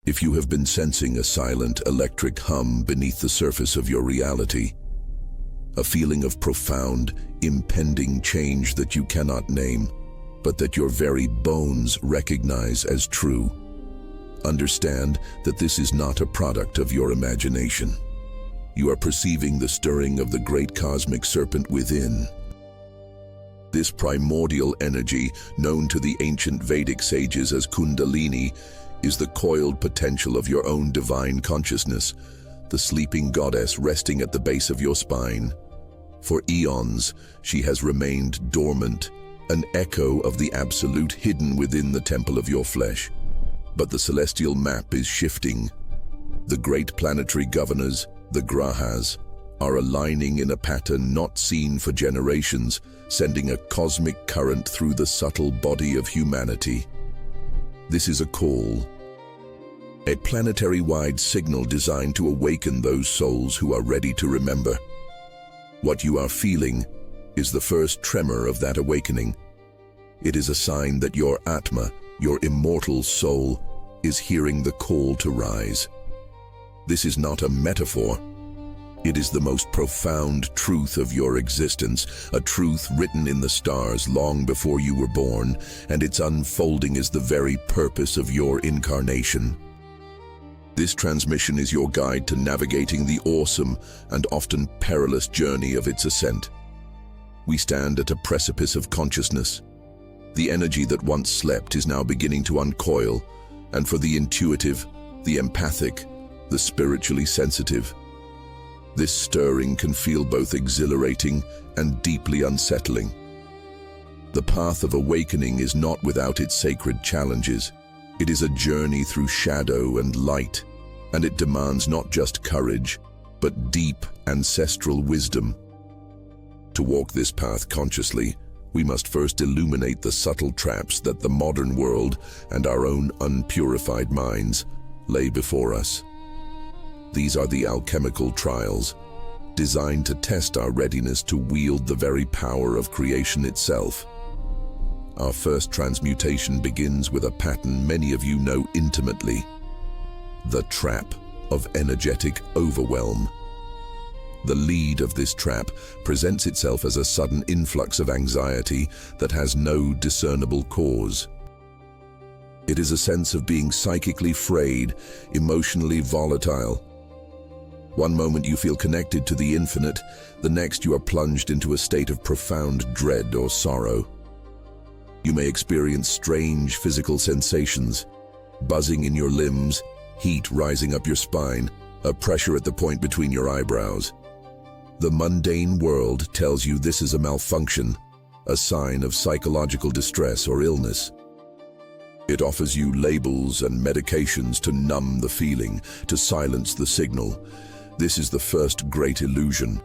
If you have been sensing a silent electric hum beneath the surface of your reality, a feeling of profound, impending change that you cannot name, but that your very bones recognize as true, understand that this is not a product of your imagination. You are perceiving the stirring of the great cosmic serpent within. This primordial energy, known to the ancient Vedic sages as Kundalini, is the coiled potential of your own divine consciousness, the sleeping goddess resting at the base of your spine. For eons, she has remained dormant, an echo of the absolute hidden within the temple of your flesh. But the celestial map is shifting. The great planetary governors, the grahas, are aligning in a pattern not seen for generations, sending a cosmic current through the subtle body of humanity. This is a call, a planetary-wide signal designed to awaken those souls who are ready to remember. What you are feeling is the first tremor of that awakening. It is a sign that your Atma, your immortal soul, is hearing the call to rise. This is not a metaphor. It is the most profound truth of your existence, a truth written in the stars long before you were born, and its unfolding is the very purpose of your incarnation. This transmission is your guide to navigating the awesome and often perilous journey of its ascent. We stand at a precipice of consciousness. The energy that once slept is now beginning to uncoil, and for the intuitive, the empathic, the spiritually sensitive, this stirring can feel both exhilarating and deeply unsettling. The path of awakening is not without its sacred challenges. It is a journey through shadow and light, and it demands not just courage, but deep ancestral wisdom. To walk this path consciously, we must first illuminate the subtle traps that the modern world and our own unpurified minds lay before us. These are the alchemical trials, designed to test our readiness to wield the very power of creation itself. Our first transmutation begins with a pattern many of you know intimately: the trap of energetic overwhelm. The lead of this trap presents itself as a sudden influx of anxiety that has no discernible cause. It is a sense of being psychically frayed, emotionally volatile. One moment you feel connected to the infinite, the next you are plunged into a state of profound dread or sorrow. You may experience strange physical sensations, buzzing in your limbs, heat rising up your spine, a pressure at the point between your eyebrows. The mundane world tells you this is a malfunction, a sign of psychological distress or illness. It offers you labels and medications to numb the feeling, to silence the signal. This is the first great illusion.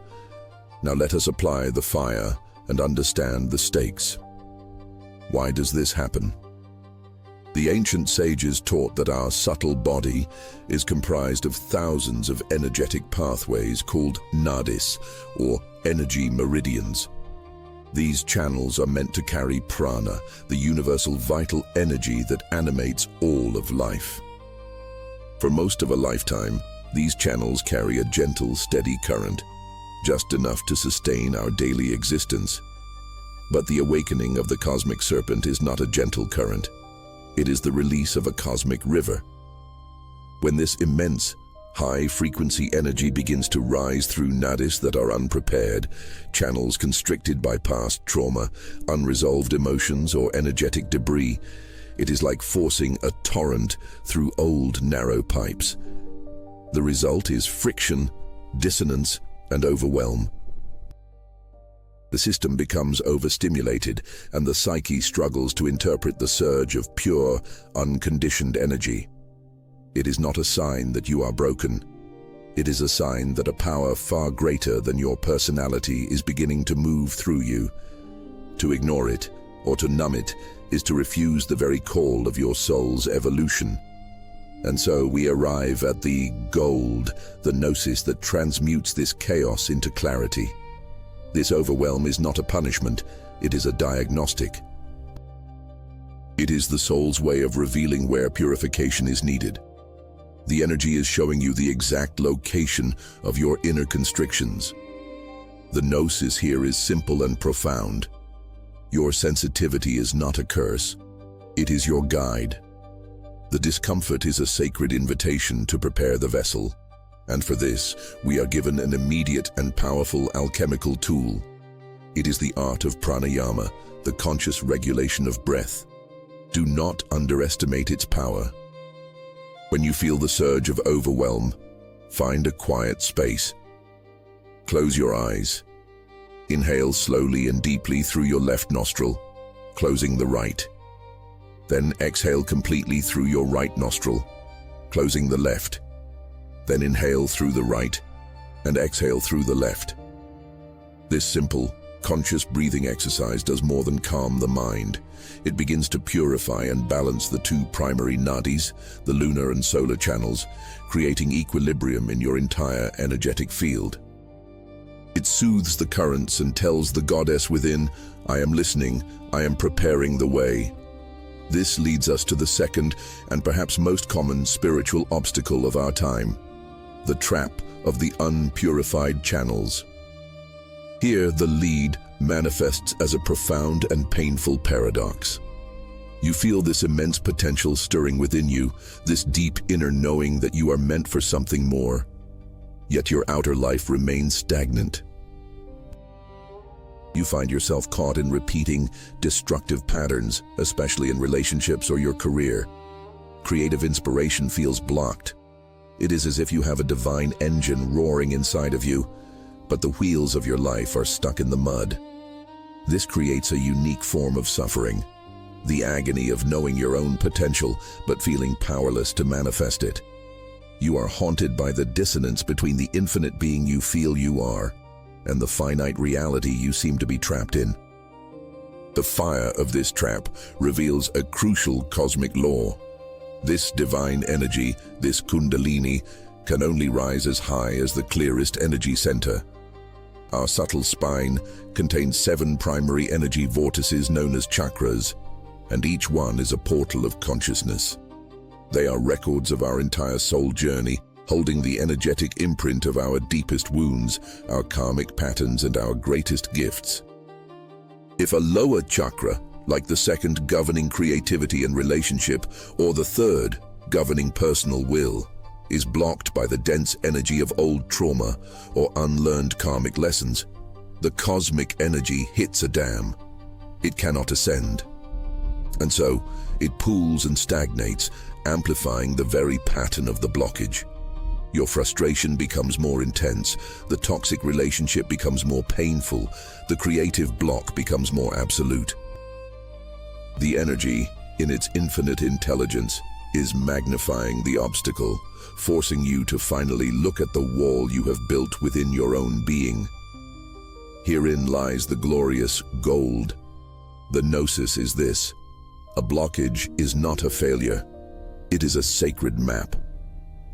Now let us apply the fire and understand the stakes. Why does this happen? The ancient sages taught that our subtle body is comprised of thousands of energetic pathways called Nadis, or energy meridians. These channels are meant to carry prana, the universal vital energy that animates all of life. For most of a lifetime, these channels carry a gentle, steady current, just enough to sustain our daily existence. But the awakening of the cosmic serpent is not a gentle current. It is the release of a cosmic river. When this immense, high-frequency energy begins to rise through nadis that are unprepared, channels constricted by past trauma, unresolved emotions, or energetic debris, it is like forcing a torrent through old, narrow pipes. The result is friction, dissonance, and overwhelm. The system becomes overstimulated, and the psyche struggles to interpret the surge of pure, unconditioned energy. It is not a sign that you are broken. It is a sign that a power far greater than your personality is beginning to move through you. To ignore it, or to numb it, is to refuse the very call of your soul's evolution. And so we arrive at the gold, the gnosis that transmutes this chaos into clarity. This overwhelm is not a punishment, it is a diagnostic. It is the soul's way of revealing where purification is needed. The energy is showing you the exact location of your inner constrictions. The gnosis here is simple and profound. Your sensitivity is not a curse. It is your guide. The discomfort is a sacred invitation to prepare the vessel. And for this, we are given an immediate and powerful alchemical tool. It is the art of pranayama, the conscious regulation of breath. Do not underestimate its power. When you feel the surge of overwhelm, find a quiet space. Close your eyes. Inhale slowly and deeply through your left nostril, closing the right. Then exhale completely through your right nostril, closing the left. Then inhale through the right and exhale through the left. This simple, conscious breathing exercise does more than calm the mind. It begins to purify and balance the two primary nadis, the lunar and solar channels, creating equilibrium in your entire energetic field. It soothes the currents and tells the goddess within, I am listening, I am preparing the way. This leads us to the second and perhaps most common spiritual obstacle of our time, the trap of the unpurified channels. Here, the lead manifests as a profound and painful paradox. You feel this immense potential stirring within you, this deep inner knowing that you are meant for something more. Yet your outer life remains stagnant. You find yourself caught in repeating, destructive patterns, especially in relationships or your career. Creative inspiration feels blocked. It is as if you have a divine engine roaring inside of you, but the wheels of your life are stuck in the mud. This creates a unique form of suffering, the agony of knowing your own potential but feeling powerless to manifest it. You are haunted by the dissonance between the infinite being you feel you are and the finite reality you seem to be trapped in. The fire of this trap reveals a crucial cosmic law. This divine energy, this Kundalini, can only rise as high as the clearest energy center. Our subtle spine contains 7 primary energy vortices known as chakras, and each one is a portal of consciousness. They are records of our entire soul journey, holding the energetic imprint of our deepest wounds, our karmic patterns, and our greatest gifts. If a lower chakra, like the second governing creativity and relationship, or the third governing personal will, is blocked by the dense energy of old trauma or unlearned karmic lessons, the cosmic energy hits a dam. It cannot ascend. And so, it pools and stagnates, amplifying the very pattern of the blockage. Your frustration becomes more intense, the toxic relationship becomes more painful, the creative block becomes more absolute. The energy, in its infinite intelligence, is magnifying the obstacle, forcing you to finally look at the wall you have built within your own being. Herein lies the glorious gold. The gnosis is this: a blockage is not a failure. It is a sacred map.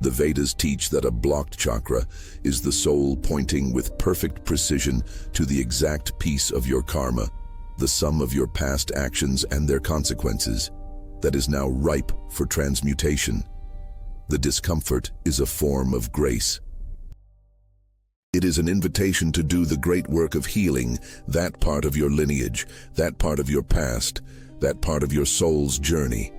The Vedas teach that a blocked chakra is the soul pointing with perfect precision to the exact piece of your karma, the sum of your past actions and their consequences, that is now ripe for transmutation. The discomfort is a form of grace. It is an invitation to do the great work of healing that part of your lineage, that part of your past, that part of your soul's journey.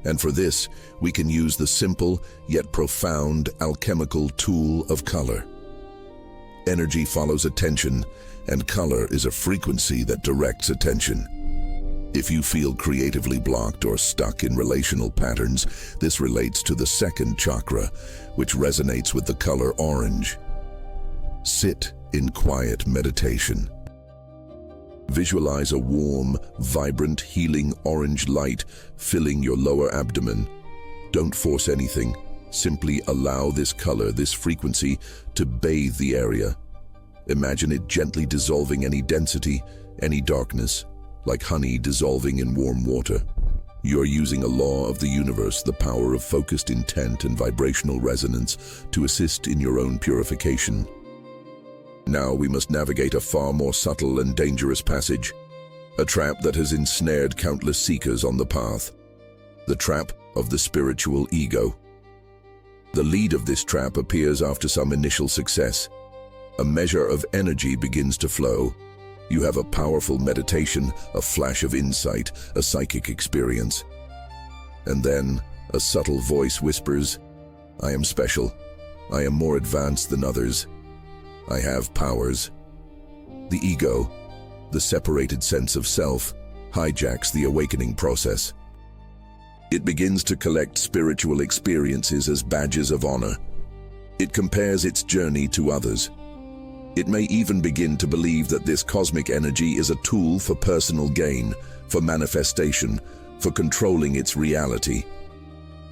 And for this, we can use the simple yet profound alchemical tool of color. Energy follows attention, and color is a frequency that directs attention. If you feel creatively blocked or stuck in relational patterns, this relates to the second chakra, which resonates with the color orange. Sit in quiet meditation. Visualize a warm, vibrant, healing orange light filling your lower abdomen. Don't force anything. Simply allow this color, this frequency, to bathe the area. Imagine it gently dissolving any density, any darkness, like honey dissolving in warm water. You're using a law of the universe, the power of focused intent and vibrational resonance, to assist in your own purification. Now we must navigate a far more subtle and dangerous passage, a trap that has ensnared countless seekers on the path, the trap of the spiritual ego. The lead of this trap appears after some initial success. A measure of energy begins to flow. You have a powerful meditation, a flash of insight, a psychic experience. And then, a subtle voice whispers, "I am special. I am more advanced than others. I have powers." The ego, the separated sense of self, hijacks the awakening process. It begins to collect spiritual experiences as badges of honor. It compares its journey to others. It may even begin to believe that this cosmic energy is a tool for personal gain, for manifestation, for controlling its reality.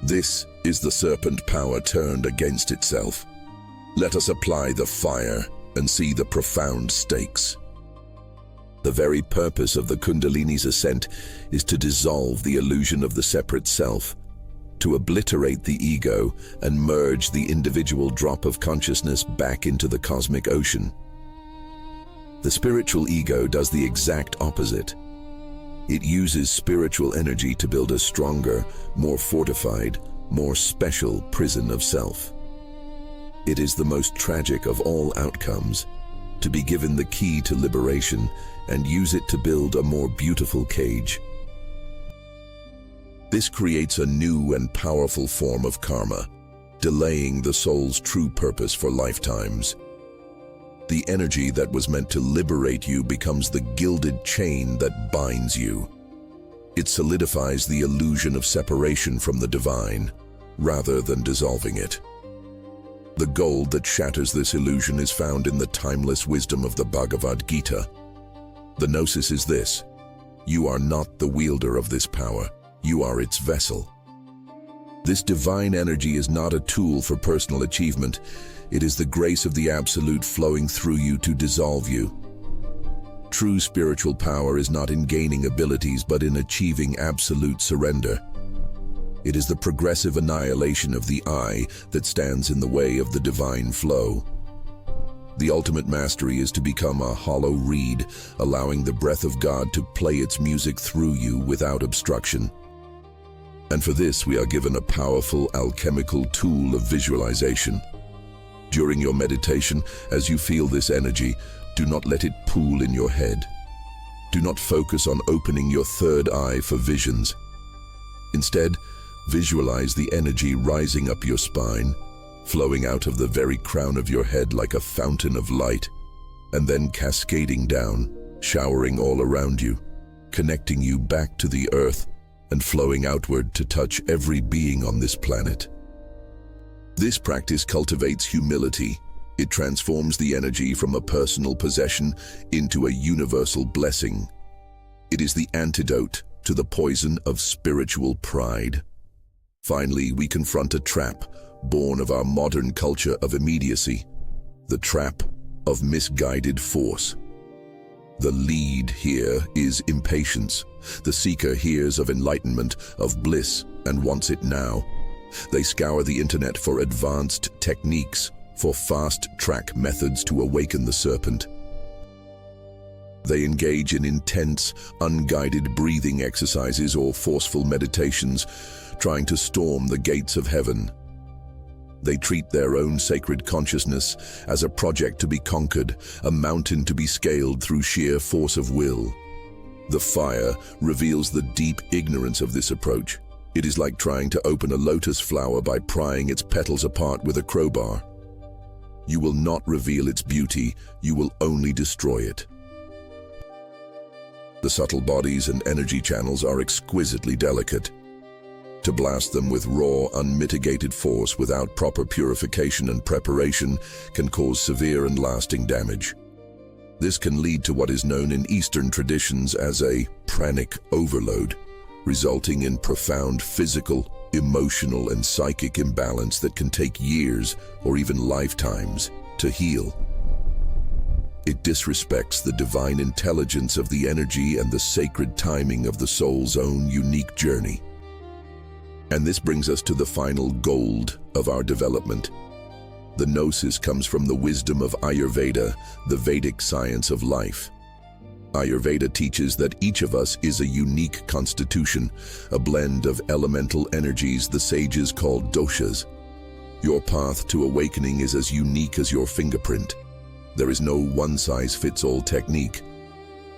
This is the serpent power turned against itself. Let us apply the fire and see the profound stakes. The very purpose of the Kundalini's ascent is to dissolve the illusion of the separate self, to obliterate the ego and merge the individual drop of consciousness back into the cosmic ocean. The spiritual ego does the exact opposite. It uses spiritual energy to build a stronger, more fortified, more special prison of self. It is the most tragic of all outcomes, to be given the key to liberation and use it to build a more beautiful cage. This creates a new and powerful form of karma, delaying the soul's true purpose for lifetimes. The energy that was meant to liberate you becomes the gilded chain that binds you. It solidifies the illusion of separation from the divine, rather than dissolving it. The gold that shatters this illusion is found in the timeless wisdom of the Bhagavad Gita. The gnosis is this: you are not the wielder of this power, you are its vessel. This divine energy is not a tool for personal achievement, it is the grace of the Absolute flowing through you to dissolve you. True spiritual power is not in gaining abilities but in achieving absolute surrender. It is the progressive annihilation of the I that stands in the way of the divine flow. The ultimate mastery is to become a hollow reed, allowing the breath of God to play its music through you without obstruction. And for this we are given a powerful alchemical tool of visualization. During your meditation, as you feel this energy, do not let it pool in your head. Do not focus on opening your third eye for visions. Instead, visualize the energy rising up your spine, flowing out of the very crown of your head like a fountain of light, and then cascading down, showering all around you, connecting you back to the earth and flowing outward to touch every being on this planet. This practice cultivates humility. It transforms the energy from a personal possession into a universal blessing. It is the antidote to the poison of spiritual pride. Finally, we confront a trap born of our modern culture of immediacy, the trap of misguided force. The lead here is impatience. The seeker hears of enlightenment, of bliss, and wants it now. They scour the internet for advanced techniques, for fast-track methods to awaken the serpent. They engage in intense, unguided breathing exercises or forceful meditations, trying to storm the gates of heaven. They treat their own sacred consciousness as a project to be conquered, a mountain to be scaled through sheer force of will. The fire reveals the deep ignorance of this approach. It is like trying to open a lotus flower by prying its petals apart with a crowbar. You will not reveal its beauty, you will only destroy it. The subtle bodies and energy channels are exquisitely delicate. To blast them with raw, unmitigated force without proper purification and preparation can cause severe and lasting damage. This can lead to what is known in Eastern traditions as a pranic overload, resulting in profound physical, emotional, and psychic imbalance that can take years or even lifetimes to heal. It disrespects the divine intelligence of the energy and the sacred timing of the soul's own unique journey. And this brings us to the final gold of our development. The gnosis comes from the wisdom of Ayurveda, the Vedic science of life. Ayurveda teaches that each of us is a unique constitution, a blend of elemental energies the sages call doshas. Your path to awakening is as unique as your fingerprint. There is no one-size-fits-all technique.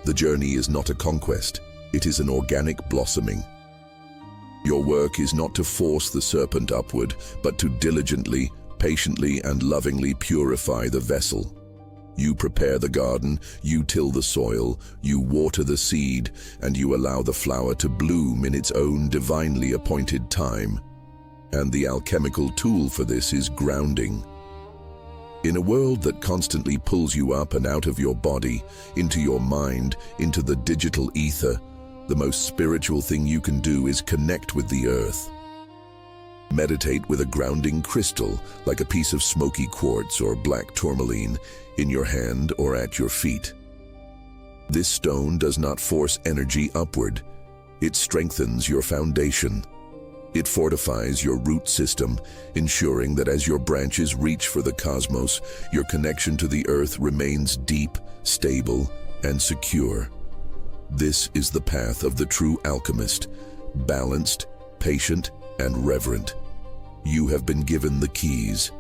The journey is not a conquest, it is an organic blossoming. Your work is not to force the serpent upward, but to diligently, patiently, and lovingly purify the vessel. You prepare the garden, you till the soil, you water the seed, and you allow the flower to bloom in its own divinely appointed time. And the alchemical tool for this is grounding. In a world that constantly pulls you up and out of your body, into your mind, into the digital ether, the most spiritual thing you can do is connect with the earth. Meditate with a grounding crystal, like a piece of smoky quartz or black tourmaline, in your hand or at your feet. This stone does not force energy upward. It strengthens your foundation. It fortifies your root system, ensuring that as your branches reach for the cosmos, your connection to the earth remains deep, stable, and secure. This is the path of the true alchemist, balanced, patient, and reverent. You have been given the keys.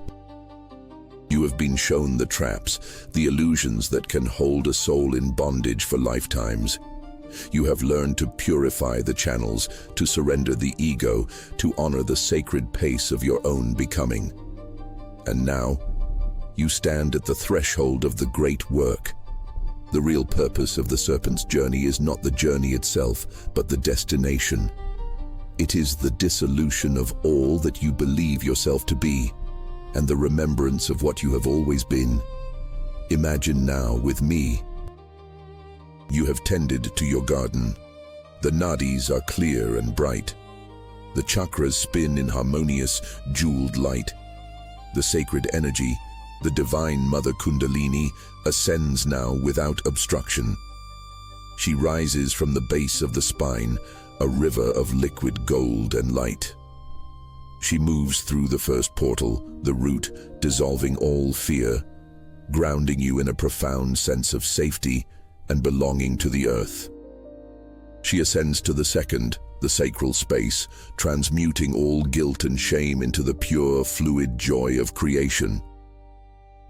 You have been shown the traps, the illusions that can hold a soul in bondage for lifetimes. You have learned to purify the channels, to surrender the ego, to honor the sacred pace of your own becoming. And now, you stand at the threshold of the great work. The real purpose of the serpent's journey is not the journey itself, but the destination. It is the dissolution of all that you believe yourself to be, and the remembrance of what you have always been. Imagine now with me. You have tended to your garden. The Nadis are clear and bright. The Chakras spin in harmonious, jeweled light. The sacred energy, the divine Mother Kundalini, ascends now without obstruction. She rises from the base of the spine, a river of liquid gold and light. She moves through the first portal, the root, dissolving all fear, grounding you in a profound sense of safety and belonging to the earth. She ascends to the second, the sacral space, transmuting all guilt and shame into the pure, fluid joy of creation.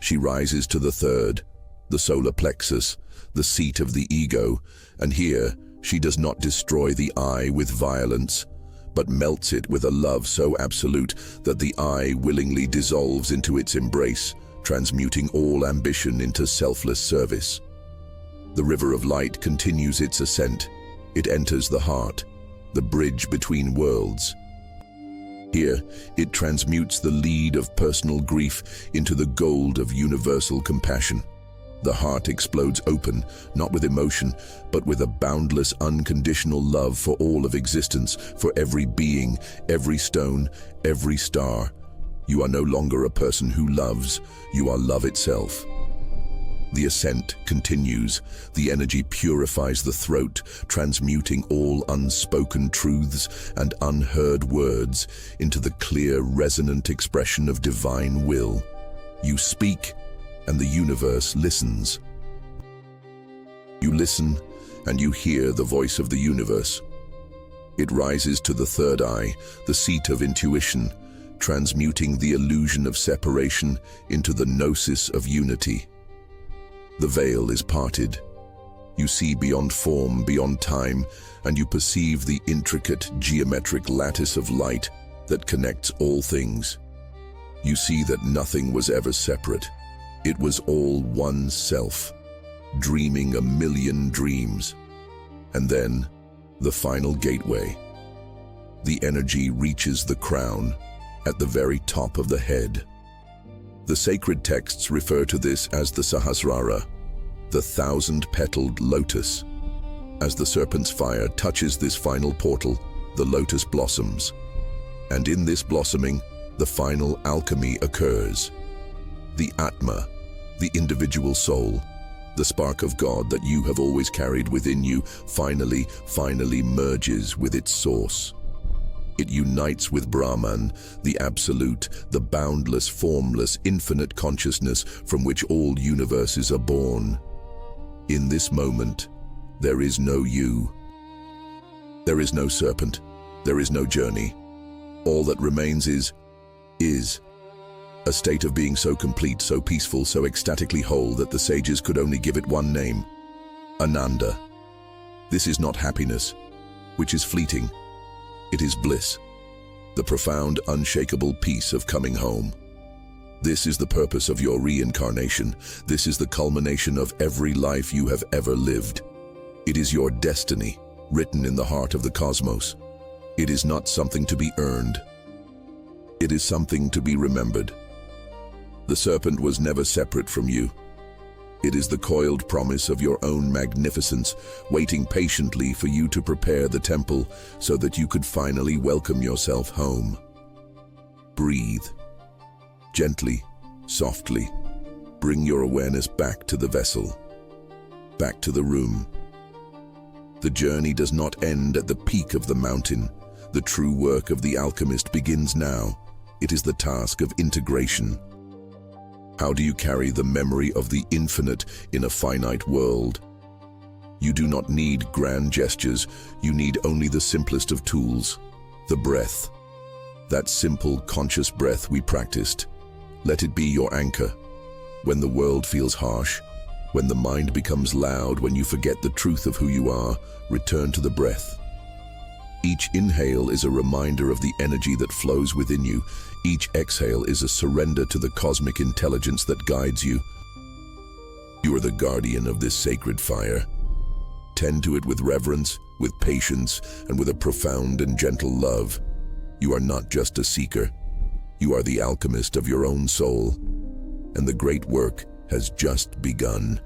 She rises to the third, the solar plexus, the seat of the ego, and here she does not destroy the I with violence, but melts it with a love so absolute that the I willingly dissolves into its embrace, transmuting all ambition into selfless service. The river of light continues its ascent. It enters the heart, the bridge between worlds. Here, it transmutes the lead of personal grief into the gold of universal compassion. The heart explodes open, not with emotion, but with a boundless, unconditional love for all of existence, for every being, every stone, every star. You are no longer a person who loves, you are love itself. The ascent continues. The energy purifies the throat, transmuting all unspoken truths and unheard words into the clear, resonant expression of divine will. You speak, and the universe listens. You listen, and you hear the voice of the universe. It rises to the third eye, the seat of intuition, transmuting the illusion of separation into the gnosis of unity. The veil is parted. You see beyond form, beyond time, and you perceive the intricate geometric lattice of light that connects all things. You see that nothing was ever separate. It was all one self, dreaming a million dreams. And then, the final gateway. The energy reaches the crown, at the very top of the head. The sacred texts refer to this as the Sahasrara, the 1,000-petaled lotus. As the serpent's fire touches this final portal, the lotus blossoms. And in this blossoming, the final alchemy occurs. The Atma, the individual soul, the spark of God that you have always carried within you, finally merges with its source. It unites with Brahman, the absolute, the boundless, formless, infinite consciousness from which all universes are born. In this moment, there is no you. There is no serpent. There is no journey. All that remains is. a state of being so complete, so peaceful, so ecstatically whole that the sages could only give it one name: Ananda. This is not happiness, which is fleeting. It is bliss, the profound, unshakable peace of coming home. This is the purpose of your reincarnation. This is the culmination of every life you have ever lived. It is your destiny, written in the heart of the cosmos. It is not something to be earned. It is something to be remembered. The serpent was never separate from you. It is the coiled promise of your own magnificence, waiting patiently for you to prepare the temple so that you could finally welcome yourself home. Breathe. Gently, softly, bring your awareness back to the vessel, back to the room. The journey does not end at the peak of the mountain. The true work of the alchemist begins now. It is the task of integration. How do you carry the memory of the infinite in a finite world? You do not need grand gestures. You need only the simplest of tools: the breath. That simple, conscious breath we practiced. Let it be your anchor. When the world feels harsh, when the mind becomes loud, when you forget the truth of who you are, return to the breath. Each inhale is a reminder of the energy that flows within you. Each exhale is a surrender to the cosmic intelligence that guides you. You are the guardian of this sacred fire. Tend to it with reverence, with patience, and with a profound and gentle love. You are not just a seeker. You are the alchemist of your own soul, and the great work has just begun.